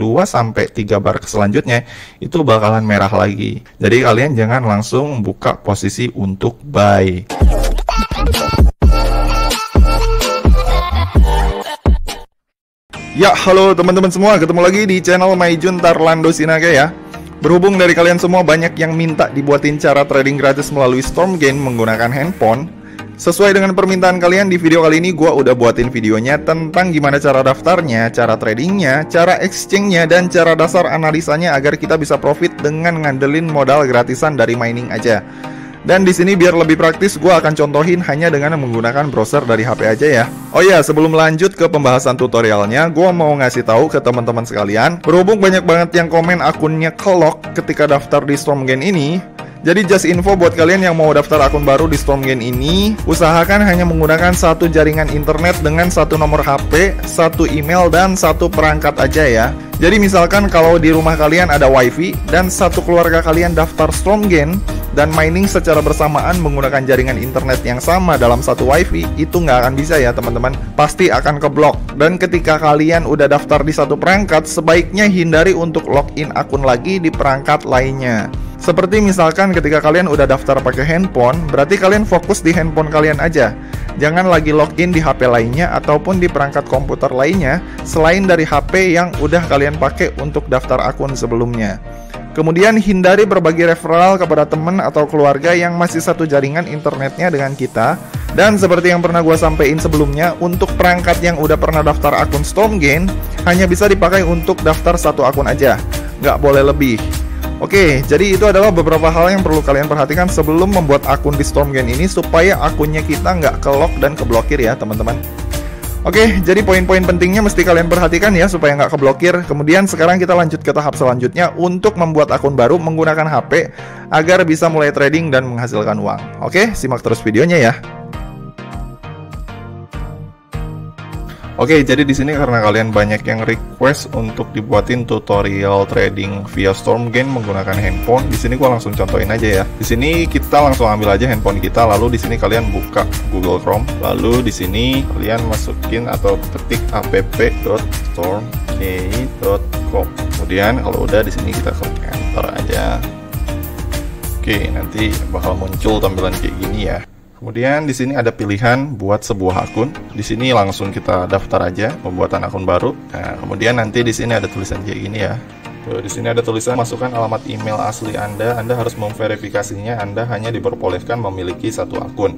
2 sampai 3 bar selanjutnya itu bakalan merah lagi. Jadi kalian jangan langsung buka posisi untuk buy. Ya, halo teman-teman semua, ketemu lagi di channel Maijun Tarlando Sinaga ya. Berhubung dari kalian semua banyak yang minta dibuatin cara trading gratis melalui Stormgain menggunakan handphone, sesuai dengan permintaan kalian, di video kali ini gue udah buatin videonya tentang gimana cara daftarnya, cara tradingnya, cara exchange-nya, dan cara dasar analisanya agar kita bisa profit dengan ngandelin modal gratisan dari mining aja. Dan di sini biar lebih praktis, gue akan contohin hanya dengan menggunakan browser dari HP aja ya. Oh iya, sebelum lanjut ke pembahasan tutorialnya, gue mau ngasih tahu ke teman-teman sekalian, berhubung banyak banget yang komen akunnya kelok ketika daftar di Stormgain ini. Jadi just info buat kalian yang mau daftar akun baru di Stormgain ini, usahakan hanya menggunakan satu jaringan internet dengan satu nomor HP, satu email, dan satu perangkat aja ya. Jadi misalkan kalau di rumah kalian ada wifi dan satu keluarga kalian daftar Stormgain dan mining secara bersamaan menggunakan jaringan internet yang sama dalam satu wifi, itu nggak akan bisa ya teman-teman, pasti akan keblok. Dan ketika kalian udah daftar di satu perangkat, sebaiknya hindari untuk login akun lagi di perangkat lainnya. Seperti misalkan ketika kalian udah daftar pakai handphone, berarti kalian fokus di handphone kalian aja. Jangan lagi login di HP lainnya ataupun di perangkat komputer lainnya selain dari HP yang udah kalian pakai untuk daftar akun sebelumnya. Kemudian hindari berbagi referral kepada teman atau keluarga yang masih satu jaringan internetnya dengan kita. Dan seperti yang pernah gue sampein sebelumnya, untuk perangkat yang udah pernah daftar akun Stormgain hanya bisa dipakai untuk daftar satu akun aja, nggak boleh lebih. Oke, jadi itu adalah beberapa hal yang perlu kalian perhatikan sebelum membuat akun di Stormgain ini supaya akunnya kita nggak kelok dan keblokir ya teman-teman. Oke, jadi poin-poin pentingnya mesti kalian perhatikan ya supaya nggak keblokir. Kemudian sekarang kita lanjut ke tahap selanjutnya untuk membuat akun baru menggunakan HP agar bisa mulai trading dan menghasilkan uang. Oke, simak terus videonya ya. Oke, jadi di sini karena kalian banyak yang request untuk dibuatin tutorial trading via Stormgain menggunakan handphone, di sini gua langsung contohin aja ya. Di sini kita langsung ambil aja handphone kita, lalu di sini kalian buka Google Chrome, lalu di sini kalian masukin atau ketik app.stormgain.com. Kemudian kalau udah di sini kita klik enter aja. Oke, nanti bakal muncul tampilan kayak gini ya. Kemudian di sini ada pilihan buat sebuah akun. Di sini langsung kita daftar aja pembuatan akun baru. Nah, kemudian nanti di sini ada tulisan kayak gini ya. Tuh, di sini ada tulisan masukkan alamat email asli Anda. Anda harus memverifikasinya. Anda hanya diperbolehkan memiliki satu akun.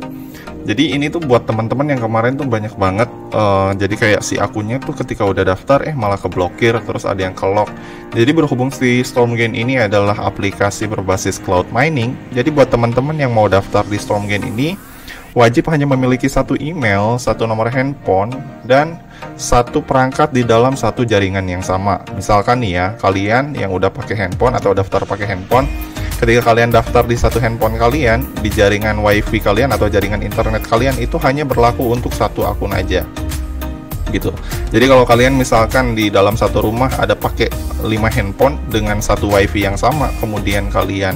Jadi ini tuh buat teman-teman yang kemarin tuh banyak banget. Jadi kayak si akunnya tuh ketika udah daftar malah keblokir, terus ada yang kelok. Jadi berhubung si Stormgain ini adalah aplikasi berbasis cloud mining. Jadi buat teman-teman yang mau daftar di Stormgain ini wajib hanya memiliki satu email, satu nomor handphone, dan satu perangkat di dalam satu jaringan yang sama. Misalkan nih ya, kalian yang udah pakai handphone atau daftar pakai handphone, ketika kalian daftar di satu handphone kalian, di jaringan wifi kalian atau jaringan internet kalian itu hanya berlaku untuk satu akun aja gitu. Jadi kalau kalian misalkan di dalam satu rumah ada pakai 5 handphone dengan satu wifi yang sama, kemudian kalian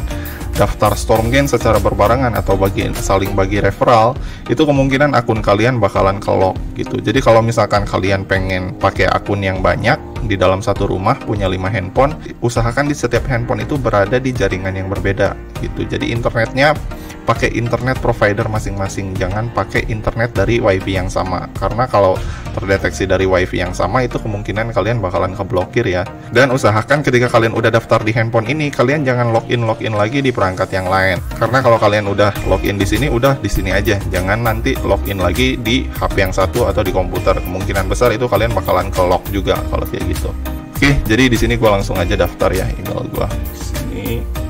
daftar Stormgain secara berbarengan atau saling bagi referral, itu kemungkinan akun kalian bakalan kelok gitu. Jadi kalau misalkan kalian pengen pakai akun yang banyak di dalam satu rumah, punya 5 handphone, usahakan di setiap handphone itu berada di jaringan yang berbeda gitu. Jadi internetnya pakai internet provider masing-masing, jangan pakai internet dari wifi yang sama, karena kalau terdeteksi dari wifi yang sama itu kemungkinan kalian bakalan keblokir ya. Dan usahakan ketika kalian udah daftar di handphone ini, kalian jangan login lagi di perangkat yang lain, karena kalau kalian udah login di sini, udah di sini aja, jangan nanti login lagi di HP yang satu atau di komputer. Kemungkinan besar itu kalian bakalan kelok juga kalau kayak gitu. Oke, jadi di sini gua langsung aja daftar ya email gua. Sini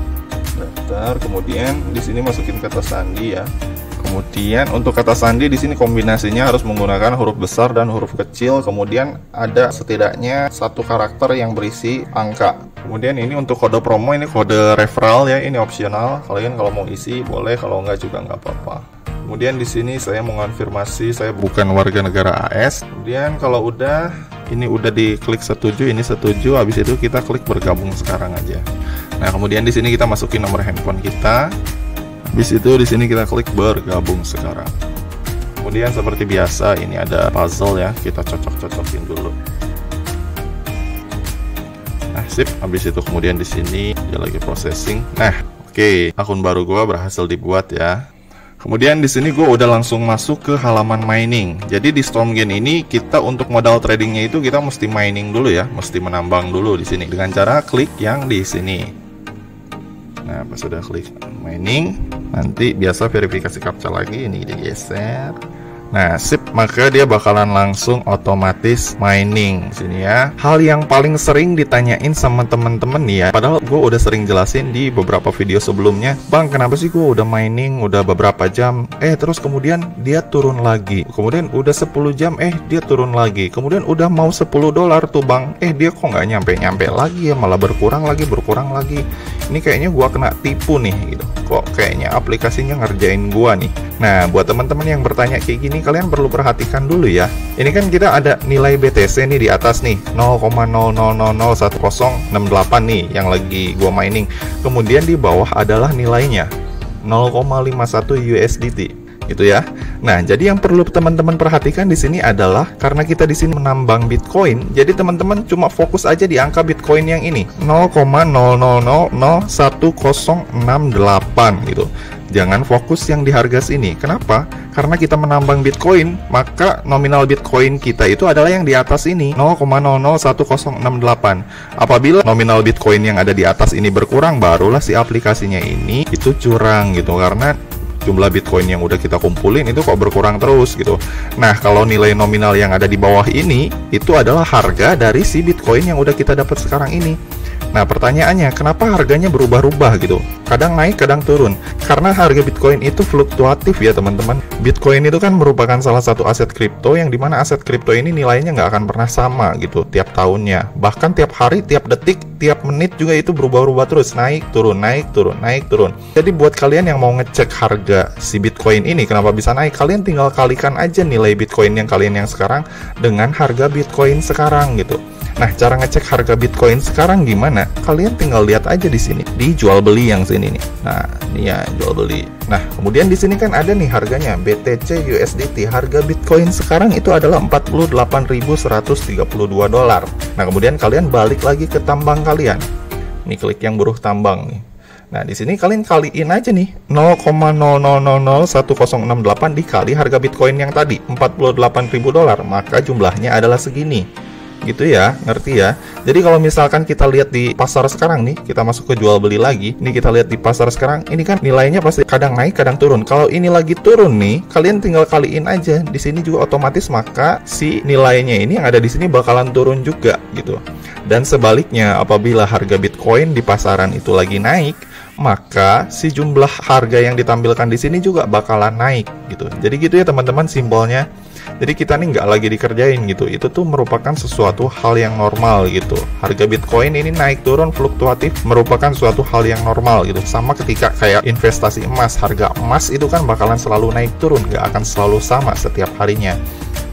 daftar, kemudian di sini masukin kata sandi ya. Kemudian untuk kata sandi di sini kombinasinya harus menggunakan huruf besar dan huruf kecil. Kemudian ada setidaknya satu karakter yang berisi angka. Kemudian ini untuk kode promo, ini kode referral ya, ini opsional. Kalian kalau mau isi boleh, kalau enggak juga nggak apa-apa. Kemudian di sini saya mengonfirmasi saya bukan warga negara AS. Kemudian kalau udah ini udah diklik setuju, ini setuju, habis itu kita klik bergabung sekarang aja. Nah, kemudian di sini kita masukin nomor handphone kita. Habis itu di sini kita klik bergabung sekarang. Kemudian seperti biasa ini ada puzzle ya, kita cocok-cocokin dulu. sip. Habis itu kemudian di sini dia lagi processing. Nah, oke, akun baru gua berhasil dibuat ya. Kemudian di sini gue udah langsung masuk ke halaman mining. Jadi di Stormgain ini kita untuk modal tradingnya itu kita mesti mining dulu ya, mesti menambang dulu di sini dengan cara klik yang di sini. Nah, pas sudah klik mining, nanti biasa verifikasi captcha lagi, ini digeser. Nah, sip, maka dia bakalan langsung otomatis mining di sini ya. Hal yang paling sering ditanyain sama temen-temen nih ya, padahal gue udah sering jelasin di beberapa video sebelumnya. Bang, kenapa sih gue udah mining udah beberapa jam, terus kemudian dia turun lagi. Kemudian udah 10 jam, dia turun lagi. Kemudian udah mau $10 tuh bang, dia kok nggak nyampe-nyampe lagi ya, malah berkurang lagi. Ini kayaknya gue kena tipu nih gitu. Kok kayaknya aplikasinya ngerjain gue nih. Nah, buat teman-teman yang bertanya kayak gini, kalian perlu perhatikan dulu ya. Ini kan kita ada nilai BTC nih di atas nih, 0,00001068 nih yang lagi gua mining. Kemudian di bawah adalah nilainya 0,51 USDT gitu ya. Nah, jadi yang perlu teman-teman perhatikan di sini adalah karena kita di sini menambang Bitcoin, jadi teman-teman cuma fokus aja di angka Bitcoin yang ini 0,00011068 gitu. Jangan fokus yang di harga sini. Kenapa? Karena kita menambang Bitcoin, maka nominal Bitcoin kita itu adalah yang di atas ini, 0,001068. Apabila nominal Bitcoin yang ada di atas ini berkurang, barulah si aplikasinya ini itu curang gitu. Karena jumlah Bitcoin yang udah kita kumpulin itu kok berkurang terus gitu. Nah, kalau nilai nominal yang ada di bawah ini, itu adalah harga dari si Bitcoin yang udah kita dapat sekarang ini. Nah, pertanyaannya, kenapa harganya berubah-ubah gitu? Kadang naik, kadang turun. Karena harga Bitcoin itu fluktuatif ya teman-teman. Bitcoin itu kan merupakan salah satu aset kripto yang dimana aset kripto ini nilainya nggak akan pernah sama gitu tiap tahunnya. Bahkan tiap hari, tiap detik, tiap menit juga itu berubah-ubah terus. Naik, turun, naik, turun, naik, turun. Jadi buat kalian yang mau ngecek harga si Bitcoin ini kenapa bisa naik, kalian tinggal kalikan aja nilai Bitcoin yang kalian yang sekarang dengan harga Bitcoin sekarang gitu. Nah, cara ngecek harga Bitcoin sekarang gimana? Kalian tinggal lihat aja di sini, di jual beli yang sini nih. Nah, ini ya jual beli. Nah, kemudian di sini kan ada nih harganya BTC USDT. Harga Bitcoin sekarang itu adalah $48.132. Nah, kemudian kalian balik lagi ke tambang kalian. Nih klik yang buruh tambang nih. Nah, di sini kalian kaliin aja nih 0,00001068 dikali harga Bitcoin yang tadi $48.000, maka jumlahnya adalah segini. Gitu ya, ngerti ya. Jadi kalau misalkan kita lihat di pasar sekarang nih, kita masuk ke jual beli lagi. Ini kita lihat di pasar sekarang, ini kan nilainya pasti kadang naik, kadang turun. Kalau ini lagi turun nih, kalian tinggal kaliin aja. Di sini juga otomatis maka si nilainya ini yang ada di sini bakalan turun juga gitu. Dan sebaliknya, apabila harga Bitcoin di pasaran itu lagi naik, maka si jumlah harga yang ditampilkan di sini juga bakalan naik gitu. Jadi gitu ya teman-teman simbolnya. Jadi kita nih nggak lagi dikerjain gitu. Itu tuh merupakan sesuatu hal yang normal gitu. Harga Bitcoin ini naik turun fluktuatif merupakan suatu hal yang normal gitu. Sama ketika kayak investasi emas, harga emas itu kan bakalan selalu naik turun, nggak akan selalu sama setiap harinya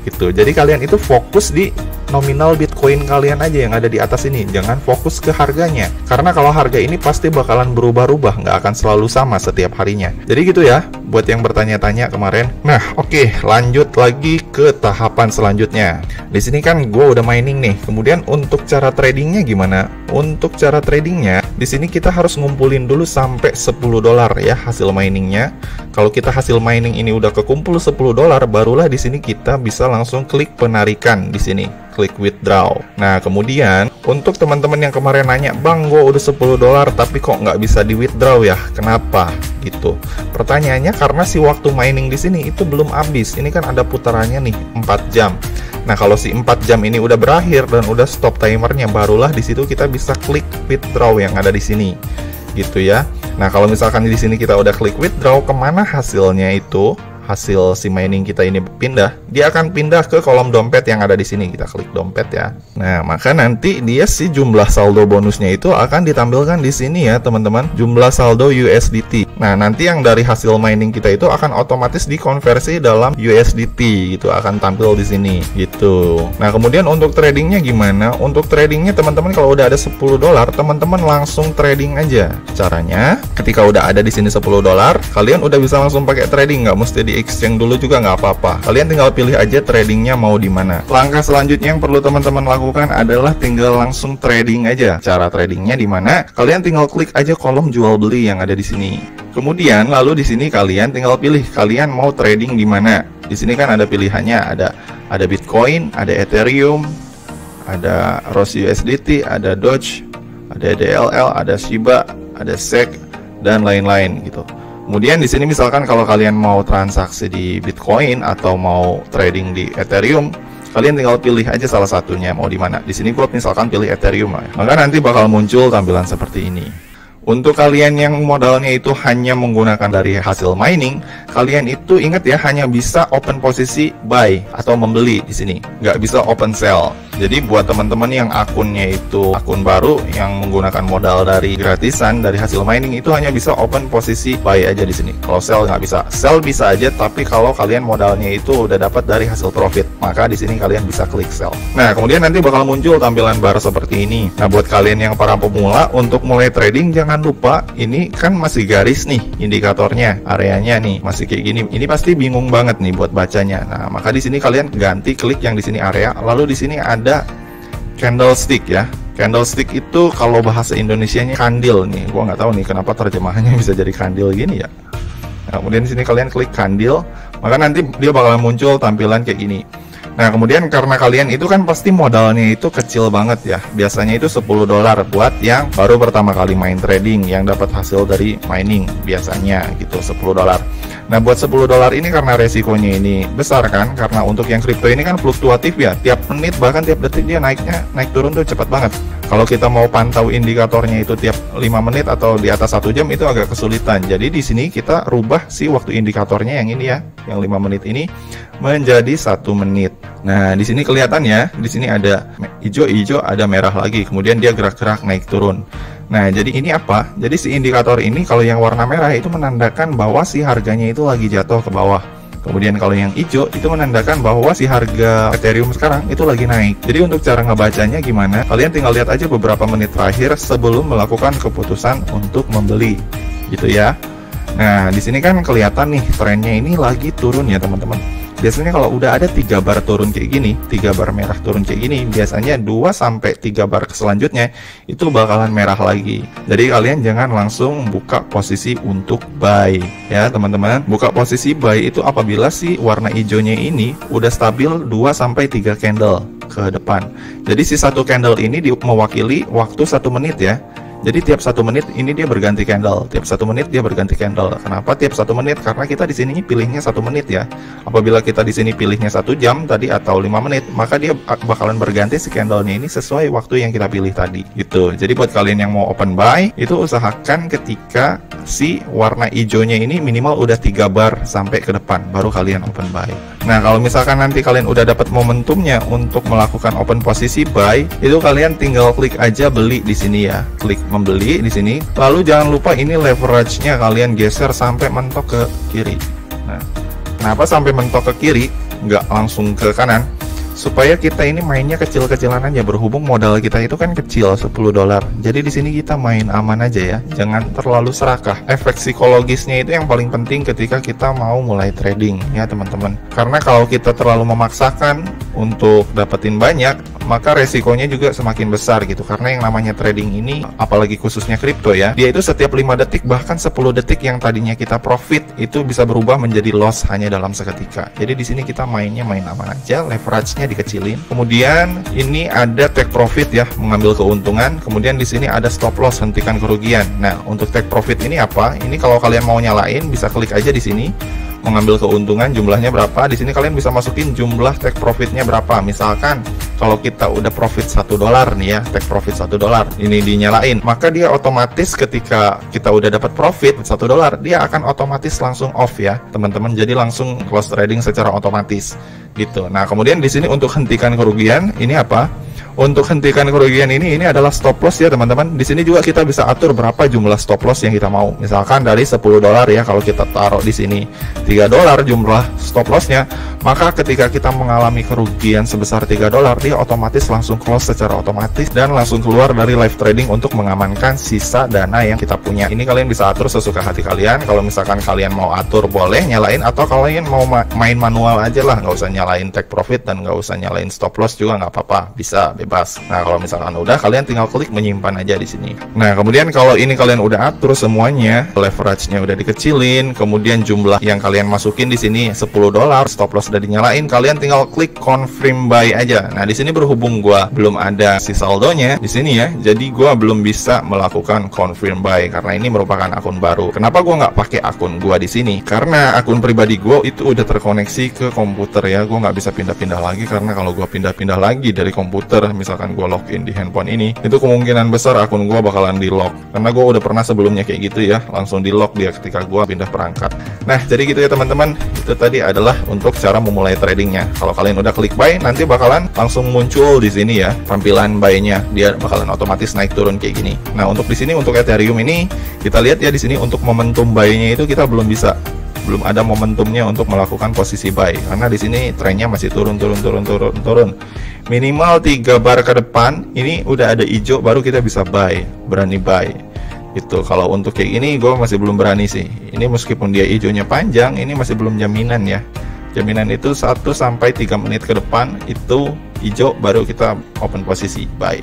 gitu. Jadi kalian itu fokus di nominal Bitcoin kalian aja yang ada di atas ini, jangan fokus ke harganya. Karena kalau harga ini pasti bakalan berubah-ubah, nggak akan selalu sama setiap harinya. Jadi gitu ya, buat yang bertanya-tanya kemarin. Nah, oke, lanjut lagi ke tahapan selanjutnya. Di sini kan gue udah mining nih. Kemudian untuk cara tradingnya gimana? Untuk cara tradingnya, di sini kita harus ngumpulin dulu sampai $10 ya hasil miningnya. Kalau kita hasil mining ini udah kekumpul $10, barulah di sini kita bisa langsung klik penarikan di sini. Klik withdraw. Nah, kemudian untuk teman-teman yang kemarin nanya, Bang, gue udah $10 tapi kok nggak bisa di withdraw ya? Kenapa? Gitu. Pertanyaannya karena si waktu mining di sini itu belum habis. Ini kan ada putarannya nih 4 jam. Nah, kalau si 4 jam ini udah berakhir dan udah stop timernya, barulah di situ kita bisa klik withdraw yang ada di sini. Gitu ya. Nah, kalau misalkan di sini kita udah klik withdraw, kemana hasilnya itu? Hasil si mining kita ini pindah, dia akan pindah ke kolom dompet yang ada di sini. Kita klik dompet ya. Nah, maka nanti dia si jumlah saldo bonusnya itu akan ditampilkan di sini ya, teman-teman. Jumlah saldo USDT. Nah, nanti yang dari hasil mining kita itu akan otomatis dikonversi dalam USDT gitu, akan tampil di sini gitu. Nah, kemudian untuk tradingnya gimana? Untuk tradingnya teman-teman kalau udah ada $10, teman-teman langsung trading aja. Caranya, ketika udah ada di sini $10, kalian udah bisa langsung pakai trading, nggak mesti di exchange dulu juga nggak apa-apa. Kalian tinggal pilih aja tradingnya mau di mana. Langkah selanjutnya yang perlu teman-teman lakukan adalah tinggal langsung trading aja. Cara tradingnya di mana? Kalian tinggal klik aja kolom jual beli yang ada di sini. Kemudian lalu di sini kalian tinggal pilih kalian mau trading di mana. Di sini kan ada pilihannya, ada Bitcoin, ada Ethereum, ada Rose USDT, ada Doge, ada DLL, ada Shiba, ada SEC, dan lain-lain gitu. Kemudian di sini misalkan kalau kalian mau transaksi di Bitcoin atau mau trading di Ethereum, kalian tinggal pilih aja salah satunya mau di mana. Di sini gue misalkan pilih Ethereum lah. Maka nanti bakal muncul tampilan seperti ini. Untuk kalian yang modalnya itu hanya menggunakan dari hasil mining, kalian itu ingat ya, hanya bisa open posisi buy atau membeli di sini, nggak bisa open sell. Jadi buat teman-teman yang akunnya itu akun baru yang menggunakan modal dari gratisan dari hasil mining, itu hanya bisa open posisi buy aja di sini. Kalau sell nggak bisa. Sell bisa aja, tapi kalau kalian modalnya itu udah dapat dari hasil profit, maka di sini kalian bisa klik sell. Nah, kemudian nanti bakal muncul tampilan bar seperti ini. Nah, buat kalian yang para pemula, untuk mulai trading jangan lupa ini kan masih garis nih indikatornya, areanya nih masih kayak gini. Ini pasti bingung banget nih buat bacanya. Nah, maka di sini kalian ganti klik yang di sini area, lalu di sini ada candlestick ya. Candlestick itu kalau bahasa Indonesianya kandil nih. Gua nggak tahu nih kenapa terjemahannya bisa jadi kandil gini ya. Nah, kemudian di sini kalian klik kandil, maka nanti dia bakalan muncul tampilan kayak gini. Nah, kemudian karena kalian itu kan pasti modalnya itu kecil banget ya. Biasanya itu $10 buat yang baru pertama kali main trading, yang dapat hasil dari mining biasanya gitu, $10. Nah, buat $10 ini karena resikonya ini besar kan, karena untuk yang kripto ini kan fluktuatif ya, tiap menit bahkan tiap detik dia naik turun tuh cepat banget. Kalau kita mau pantau indikatornya itu tiap 5 menit atau di atas 1 jam itu agak kesulitan. Jadi di sini kita rubah si waktu indikatornya yang ini ya, yang 5 menit ini menjadi 1 menit. Nah, di sini kelihatan ya, di sini ada hijau-hijau, ada merah lagi, kemudian dia gerak-gerak naik turun. Nah, jadi ini apa? Jadi si indikator ini kalau yang warna merah itu menandakan bahwa si harganya itu lagi jatuh ke bawah. Kemudian kalau yang hijau itu menandakan bahwa si harga Ethereum sekarang itu lagi naik. Jadi untuk cara ngebacanya gimana? Kalian tinggal lihat aja beberapa menit terakhir sebelum melakukan keputusan untuk membeli, gitu ya. Nah, di sini kan kelihatan nih trennya ini lagi turun ya teman-teman. Biasanya kalau udah ada 3 bar turun kayak gini, 3 bar merah turun kayak gini, biasanya 2-3 bar selanjutnya itu bakalan merah lagi. Jadi kalian jangan langsung buka posisi untuk buy ya teman-teman. Buka posisi buy itu apabila si warna hijaunya ini udah stabil 2-3 candle ke depan. Jadi si satu candle ini mewakili waktu 1 menit ya. Jadi tiap 1 menit ini dia berganti candle, tiap 1 menit dia berganti candle. Kenapa tiap 1 menit? Karena kita di sini pilihnya 1 menit ya. Apabila kita di sini pilihnya 1 jam tadi atau 5 menit, maka dia bakalan berganti si candlenya ini sesuai waktu yang kita pilih tadi. Gitu. Jadi buat kalian yang mau open buy, itu usahakan ketika si warna hijaunya ini minimal udah 3 bar sampai ke depan, baru kalian open buy. Nah, kalau misalkan nanti kalian udah dapat momentumnya untuk melakukan open posisi buy, itu kalian tinggal klik aja beli di sini ya. Klik membeli di sini. Lalu jangan lupa ini leverage-nya kalian geser sampai mentok ke kiri. Nah, kenapa sampai mentok ke kiri, nggak langsung ke kanan? Supaya kita ini mainnya kecil-kecilan aja, berhubung modal kita itu kan kecil, $10. Jadi di sini kita main aman aja ya, jangan terlalu serakah. Efek psikologisnya itu yang paling penting ketika kita mau mulai trading ya teman-teman. Karena kalau kita terlalu memaksakan untuk dapetin banyak, maka resikonya juga semakin besar gitu. Karena yang namanya trading ini, apalagi khususnya kripto ya, dia itu setiap 5 detik bahkan 10 detik yang tadinya kita profit itu bisa berubah menjadi loss hanya dalam seketika. Jadi di sini kita mainnya main aman aja, leverage-nya dikecilin. Kemudian ini ada take profit ya, mengambil keuntungan. Kemudian di sini ada stop loss, hentikan kerugian. Nah, untuk take profit ini apa? Ini kalau kalian mau nyalain bisa klik aja di sini. Mengambil keuntungan jumlahnya berapa, di sini kalian bisa masukin jumlah take profitnya berapa. Misalkan kalau kita udah profit $1 nih ya, take profit $1 ini dinyalain, maka dia otomatis ketika kita udah dapat profit $1 dia akan otomatis langsung off ya teman-teman. Jadi langsung close trading secara otomatis gitu. Nah, kemudian di sini untuk hentikan kerugian ini apa? Untuk hentikan kerugian ini adalah stop loss ya teman-teman. Di sini juga kita bisa atur berapa jumlah stop loss yang kita mau. Misalkan dari $10 ya, kalau kita taruh di sini $3 jumlah stop lossnya, maka ketika kita mengalami kerugian sebesar $3, dia otomatis langsung close secara otomatis dan langsung keluar dari live trading untuk mengamankan sisa dana yang kita punya. Ini kalian bisa atur sesuka hati kalian. Kalau misalkan kalian mau atur boleh nyalain, atau kalian mau main manual aja lah, nggak usah nyalain take profit dan nggak usah nyalain stop loss juga nggak apa-apa, bisa bebas. Nah kalau misalkan udah, kalian tinggal klik menyimpan aja di sini. Nah kemudian kalau ini kalian udah atur semuanya, leverage-nya udah dikecilin, kemudian jumlah yang kalian masukin di sini $10, stop loss udah dinyalain, kalian tinggal klik confirm buy aja. Nah di sini berhubung gua belum ada si saldonya di sini ya, jadi gua belum bisa melakukan confirm buy karena ini merupakan akun baru. Kenapa gua nggak pakai akun gua di sini? Karena akun pribadi gua itu udah terkoneksi ke komputer ya, gua nggak bisa pindah-pindah lagi, karena kalau gua pindah-pindah lagi dari komputer, misalkan gue login di handphone ini, itu kemungkinan besar akun gue bakalan di lock, karena gue udah pernah sebelumnya kayak gitu ya, langsung di lock dia ketika gue pindah perangkat. Nah jadi gitu ya teman-teman, itu tadi adalah untuk cara memulai tradingnya. Kalau kalian udah klik buy, nanti bakalan langsung muncul di sini ya tampilan buy-nya, dia bakalan otomatis naik turun kayak gini. Nah untuk di sini untuk Ethereum ini kita lihat ya, di sini untuk momentum buy-nya itu kita belum ada momentumnya untuk melakukan posisi buy, karena di sini trennya masih turun. Minimal 3 bar ke depan ini udah ada hijau baru kita bisa berani buy. Itu kalau untuk kayak gini gue masih belum berani sih. Ini meskipun dia hijaunya panjang, ini masih belum jaminan ya. Jaminan itu 1 sampai 3 menit ke depan itu hijau baru kita open posisi buy.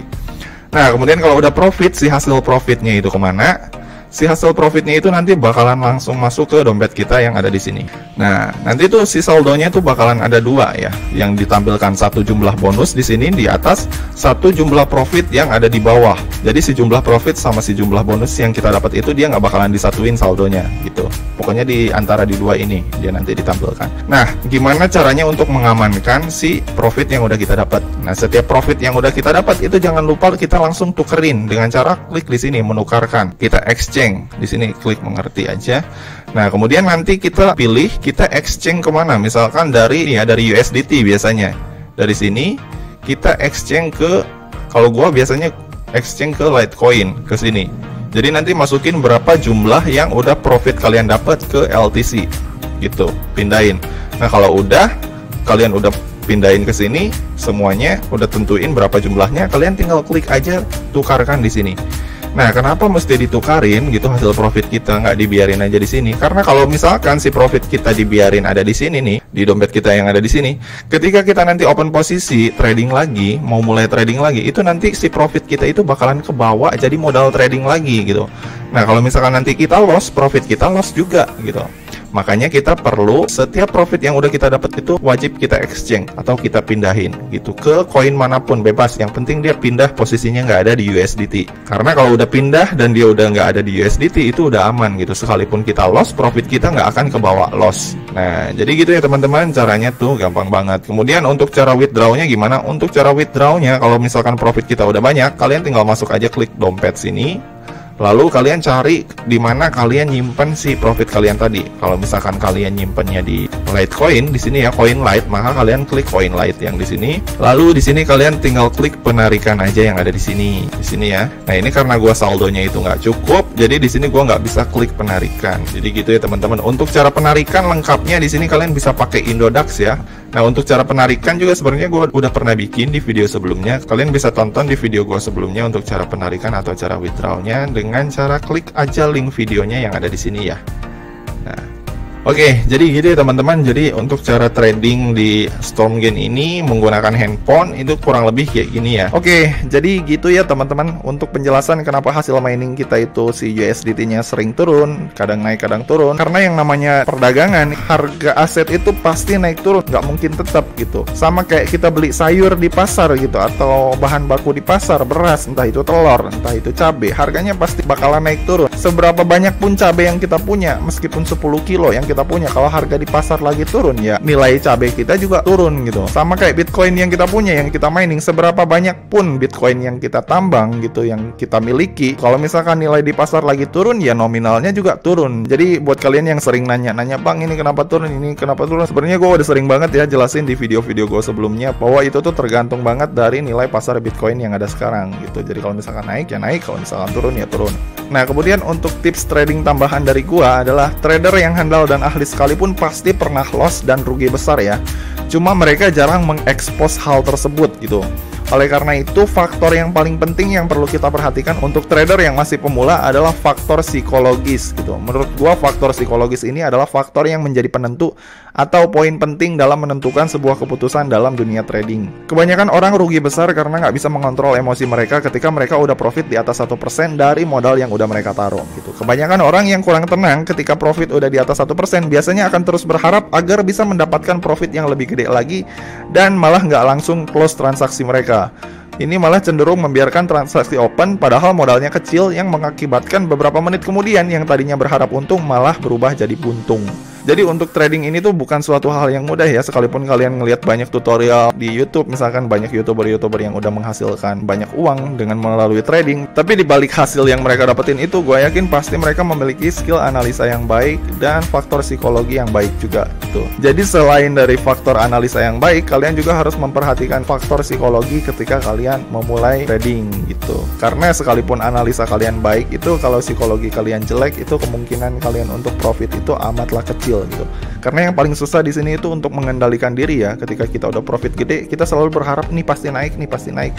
Nah kemudian kalau udah profit, si hasil profitnya itu kemana? Si hasil profitnya itu nanti bakalan langsung masuk ke dompet kita yang ada di sini. Nah, nanti tuh si saldonya tuh bakalan ada 2 ya, yang ditampilkan satu jumlah bonus di sini di atas, satu jumlah profit yang ada di bawah. Jadi si jumlah profit sama si jumlah bonus yang kita dapat itu dia nggak bakalan disatuin saldonya gitu. Pokoknya di antara di 2 ini dia nanti ditampilkan. Nah, gimana caranya untuk mengamankan si profit yang udah kita dapat? Nah, setiap profit yang udah kita dapat itu jangan lupa kita langsung tukerin dengan cara klik di sini menukarkan. Kita exchange. Di sini klik mengerti aja. Nah kemudian nanti kita pilih kita exchange kemana, misalkan dari USDT biasanya. Dari sini kita exchange ke, kalau gua biasanya exchange ke Litecoin ke sini. Jadi nanti masukin berapa jumlah yang udah profit kalian dapat ke LTC gitu, pindahin. Nah kalau udah kalian udah pindahin ke sini semuanya, udah tentuin berapa jumlahnya, kalian tinggal klik aja tukarkan di sini. Nah, kenapa mesti ditukarin gitu hasil profit kita, nggak dibiarin aja di sini? Karena kalau misalkan si profit kita dibiarin ada di sini nih, di dompet kita yang ada di sini, ketika kita nanti open posisi trading lagi, mau mulai trading lagi, itu nanti si profit kita itu bakalan kebawa jadi modal trading lagi gitu. Nah, kalau misalkan nanti kita loss, profit kita loss juga gitu. Makanya kita perlu setiap profit yang udah kita dapat itu wajib kita exchange atau kita pindahin gitu ke koin manapun, bebas. Yang penting dia pindah posisinya nggak ada di USDT. Karena kalau udah pindah dan dia udah nggak ada di USDT itu udah aman gitu. Sekalipun kita loss, profit kita nggak akan kebawa loss. Nah jadi gitu ya teman-teman, caranya tuh gampang banget. Kemudian untuk cara withdrawnya gimana? Untuk cara withdrawnya, kalau misalkan profit kita udah banyak, kalian tinggal masuk aja klik dompet sini. Lalu kalian cari di mana kalian nyimpen si profit kalian tadi. Kalau misalkan kalian nyimpennya di Litecoin di sini ya, Coin Lite, maka kalian klik Coin Lite yang di sini. Lalu di sini kalian tinggal klik penarikan aja yang ada di sini ya. Nah ini karena gua saldonya itu nggak cukup, jadi di sini gua nggak bisa klik penarikan. Jadi gitu ya teman-teman. Untuk cara penarikan lengkapnya di sini kalian bisa pakai Indodax ya. Nah untuk cara penarikan juga sebenarnya gue udah pernah bikin di video sebelumnya. Kalian bisa tonton di video gue sebelumnya untuk cara penarikan atau cara withdrawnya dengan cara klik aja link videonya yang ada di sini ya. Nah, oke, jadi gitu ya teman-teman. Jadi untuk cara trading di Stormgain ini menggunakan handphone itu kurang lebih kayak gini ya. Oke, jadi gitu ya teman-teman untuk penjelasan kenapa hasil mining kita itu si USDT-nya sering turun, kadang naik kadang turun. Karena yang namanya perdagangan, harga aset itu pasti naik turun, nggak mungkin tetap gitu. Sama kayak kita beli sayur di pasar gitu, atau bahan baku di pasar, beras, entah itu telur, entah itu cabai, harganya pasti bakalan naik turun. seberapa banyak pun cabai yang kita punya, meskipun 10 kilo yang kita punya, kalau harga di pasar lagi turun, ya nilai cabai kita juga turun gitu. Sama kayak Bitcoin yang kita punya, yang kita mining, seberapa banyak pun Bitcoin yang kita tambang gitu, yang kita miliki, kalau misalkan nilai di pasar lagi turun, ya nominalnya juga turun. Jadi buat kalian yang sering nanya-nanya, Bang ini kenapa turun, ini kenapa turun, sebenarnya gue udah sering banget ya jelasin di video-video gue sebelumnya, bahwa itu tuh tergantung banget dari nilai pasar Bitcoin yang ada sekarang gitu. Jadi kalau misalkan naik ya naik, kalau misalkan turun ya turun. Nah, kemudian untuk tips trading tambahan dari gua adalah, trader yang handal dan ahli sekalipun pasti pernah loss dan rugi besar ya. Cuma mereka jarang mengekspos hal tersebut gitu. Oleh karena itu, faktor yang paling penting yang perlu kita perhatikan untuk trader yang masih pemula adalah faktor psikologis gitu. Menurut gua, faktor psikologis ini adalah faktor yang menjadi penentu atau poin penting dalam menentukan sebuah keputusan dalam dunia trading. Kebanyakan orang rugi besar karena nggak bisa mengontrol emosi mereka ketika mereka udah profit di atas 1% dari modal yang udah mereka taruh gitu. Kebanyakan orang yang kurang tenang ketika profit udah di atas 1% biasanya akan terus berharap agar bisa mendapatkan profit yang lebih gede lagi, dan malah nggak langsung close transaksi mereka. Ini malah cenderung membiarkan transaksi open padahal modalnya kecil, yang mengakibatkan beberapa menit kemudian yang tadinya berharap untung malah berubah jadi buntung. Jadi untuk trading ini tuh bukan suatu hal yang mudah ya, sekalipun kalian ngelihat banyak tutorial di YouTube, misalkan banyak YouTuber yang udah menghasilkan banyak uang dengan melalui trading, tapi di balik hasil yang mereka dapetin itu, gue yakin pasti mereka memiliki skill analisa yang baik dan faktor psikologi yang baik juga gitu. Jadi selain dari faktor analisa yang baik, kalian juga harus memperhatikan faktor psikologi ketika kalian memulai trading gitu. Karena sekalipun analisa kalian baik, itu kalau psikologi kalian jelek, itu kemungkinan kalian untuk profit itu amatlah kecil gitu. Karena yang paling susah di sini itu untuk mengendalikan diri ya. Ketika kita udah profit gede, kita selalu berharap nih pasti naik, nih pasti naik.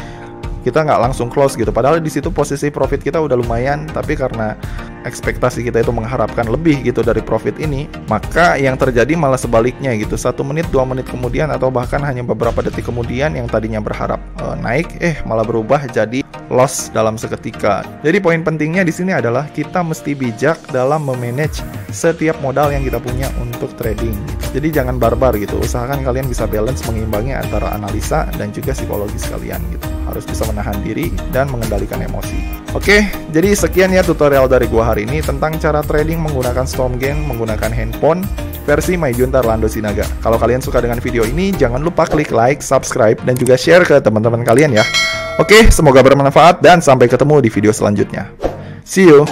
Kita nggak langsung close gitu. Padahal di situ posisi profit kita udah lumayan, tapi karena ekspektasi kita itu mengharapkan lebih gitu dari profit ini, maka yang terjadi malah sebaliknya gitu. 1 menit, 2 menit kemudian, atau bahkan hanya beberapa detik kemudian, yang tadinya berharap naik, malah berubah jadi loss dalam seketika. Jadi poin pentingnya di sini adalah kita mesti bijak dalam memanage setiap modal yang kita punya untuk trading. Jadi jangan barbar gitu. Usahakan kalian bisa balance, mengimbangi antara analisa dan juga psikologis kalian gitu. Harus bisa menahan diri dan mengendalikan emosi. Oke, jadi sekian ya tutorial dari gua hari ini tentang cara trading menggunakan Stormgain menggunakan handphone versi Myjunta Orlando Sinaga. Kalau kalian suka dengan video ini, jangan lupa klik like, subscribe, dan juga share ke teman-teman kalian ya. Oke, semoga bermanfaat dan sampai ketemu di video selanjutnya. See you!